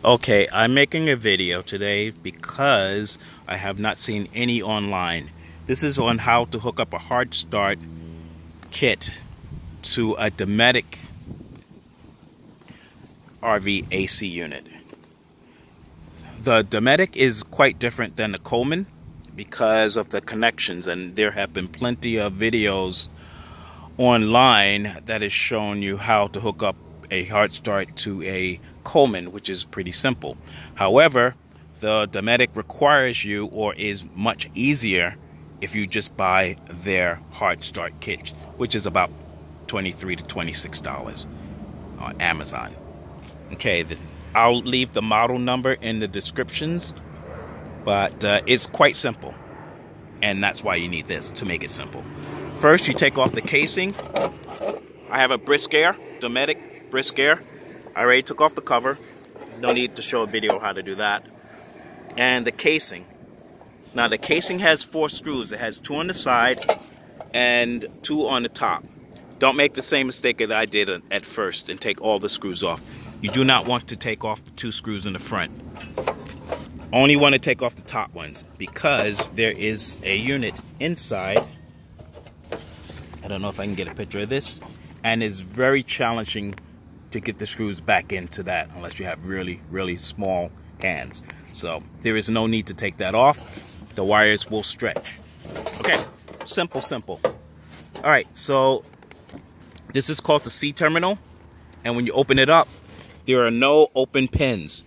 Okay, I'm making a video today because I have not seen any online. This is on how to hook up a hard start kit to a Dometic RV AC unit. The Dometic is quite different than the Coleman because of the connections, and there have been plenty of videos online that has shown you how to hook up a hard start to a Coleman, which is pretty simple. However, the Dometic requires you, or is much easier if you just buy their hard start kit, which is about $23 to $26 on Amazon. Okay, I'll leave the model number in the descriptions, but it's quite simple, and that's why you need this, to make it simple. First, you take off the casing. I have a brisk air, Dometic brisk air. I already took off the cover. No need to show a video how to do that. And the casing. Now the casing has 4 screws. It has 2 on the side and 2 on the top. Don't make the same mistake that I did at first and take all the screws off. You do not want to take off the 2 screws in the front. Only want to take off the top ones because there is a unit inside. I don't know if I can get a picture of this. And it's very challenging to get the screws back into that unless you have really, really small hands. So there is no need to take that off. The wires will stretch. Okay, simple, simple. All right, so this is called the C terminal. And when you open it up, there are no open pins.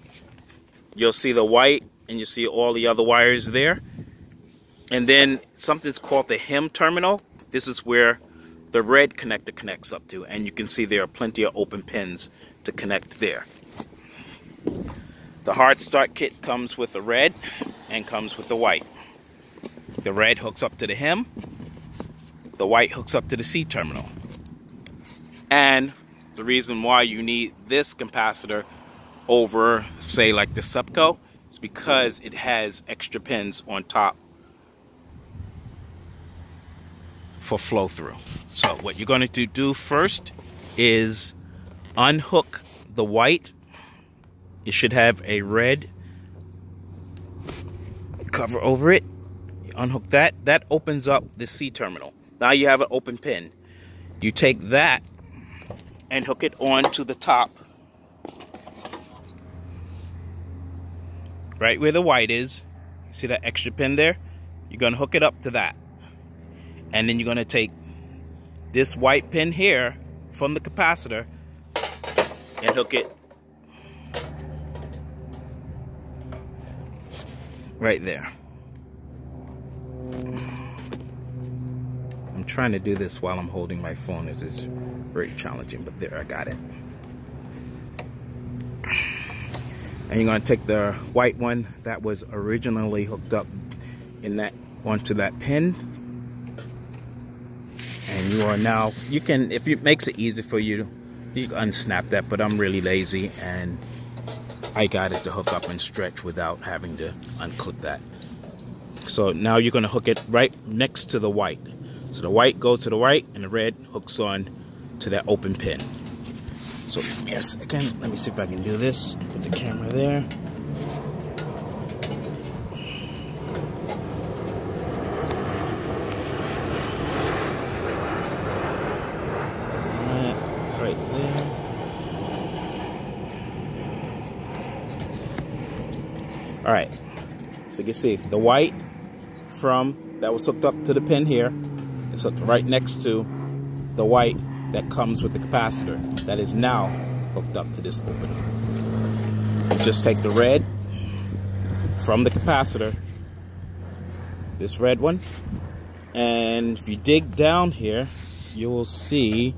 You'll see the white and you see all the other wires there. And then something's called the hem terminal. This is where the red connector connects up to, and you can see there are plenty of open pins to connect there. The hard start kit comes with the red and comes with the white. The red hooks up to the hem, the white hooks up to the C terminal. And the reason why you need this capacitor over, say, like the Supco, is because it has extra pins on top for flow through. So what you're going to do first is unhook the white. It should have a red cover over it. You unhook that. That opens up the C terminal. Now you have an open pin. You take that and hook it onto the top, right where the white is. See that extra pin there? You're going to hook it up to that. And then you're going to take this white pin here from the capacitor and hook it right there. I'm trying to do this while I'm holding my phone. It is very challenging, but there, I got it. And you're going to take the white one that was originally hooked up in that onto that pin. And you are now, you can, if it makes it easy for you, you can unsnap that, but I'm really lazy and I got it to hook up and stretch without having to unclip that. So now you're going to hook it right next to the white. So the white goes to the right and the red hooks on to that open pin. So give me a second. Let me see if I can do this. Put the camera there. Right there. All right. So you can see the white from that was hooked up to the pin here. It's hooked right next to the white that comes with the capacitor that is now hooked up to this opening. You just take the red from the capacitor, this red one, and if you dig down here, you will see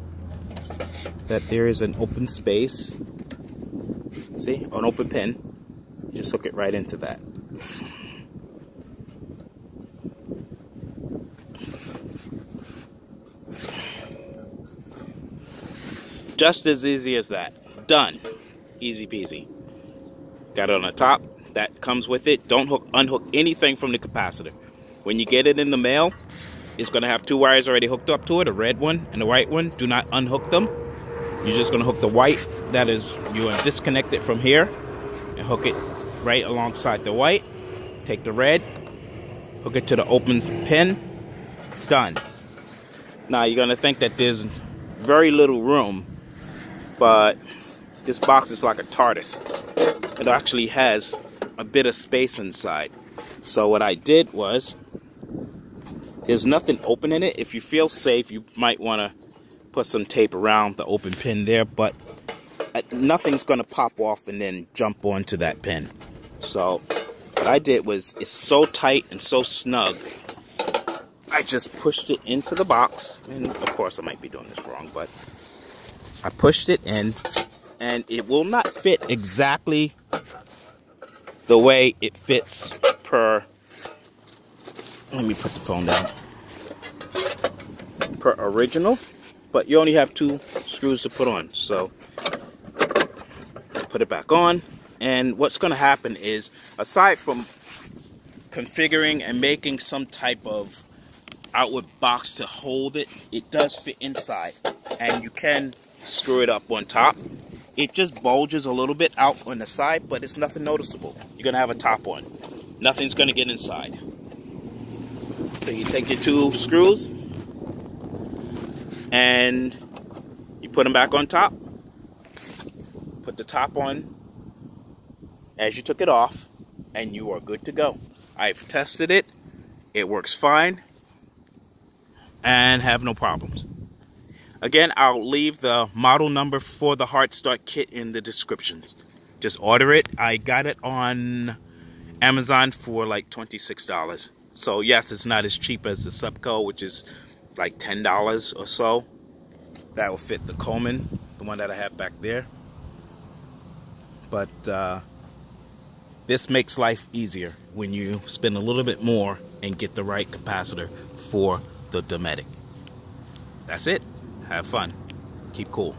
that there is an open space. See, an open pin. You just hook it right into that. Just as easy as that. Done. Easy peasy. Got it on the top. That comes with it. Don't unhook anything from the capacitor. When you get it in the mail, it's going to have 2 wires already hooked up to it, a red one and a white one. Do not unhook them. You're just going to hook the white. That is, you want to disconnect it from here. and hook it right alongside the white. Take the red, hook it to the open pin. Done. Now you're gonna think that there's very little room, but this box is like a TARDIS. It actually has a bit of space inside. So what I did was, there's nothing open in it. If you feel safe, you might want to put some tape around the open pin there, but nothing's going to pop off and then jump onto that pin. So what I did was, it's so tight and so snug, I just pushed it into the box. And of course I might be doing this wrong, but I pushed it in, and it will not fit exactly the way it fits per, let me put the phone down, per original, but you only have 2 screws to put on. So put it back on, and what's going to happen is, aside from configuring and making some type of outward box to hold it, it does fit inside, and you can screw it up on top. It just bulges a little bit out on the side, but it's nothing noticeable. You're going to have a top on. Nothing's going to get inside. So you take your 2 screws and you put them back on top. Put the top on as you took it off, and you are good to go. I've tested it. It works fine and have no problems. Again, I'll leave the model number for the Hard Start Kit in the descriptions. Just order it. I got it on Amazon for like $26. So yes, it's not as cheap as the Subco, which is like $10 or so. That will fit the Coleman, the one that I have back there. But this makes life easier when you spend a little bit more and get the right capacitor for the Dometic. That's it. Have fun. Keep cool.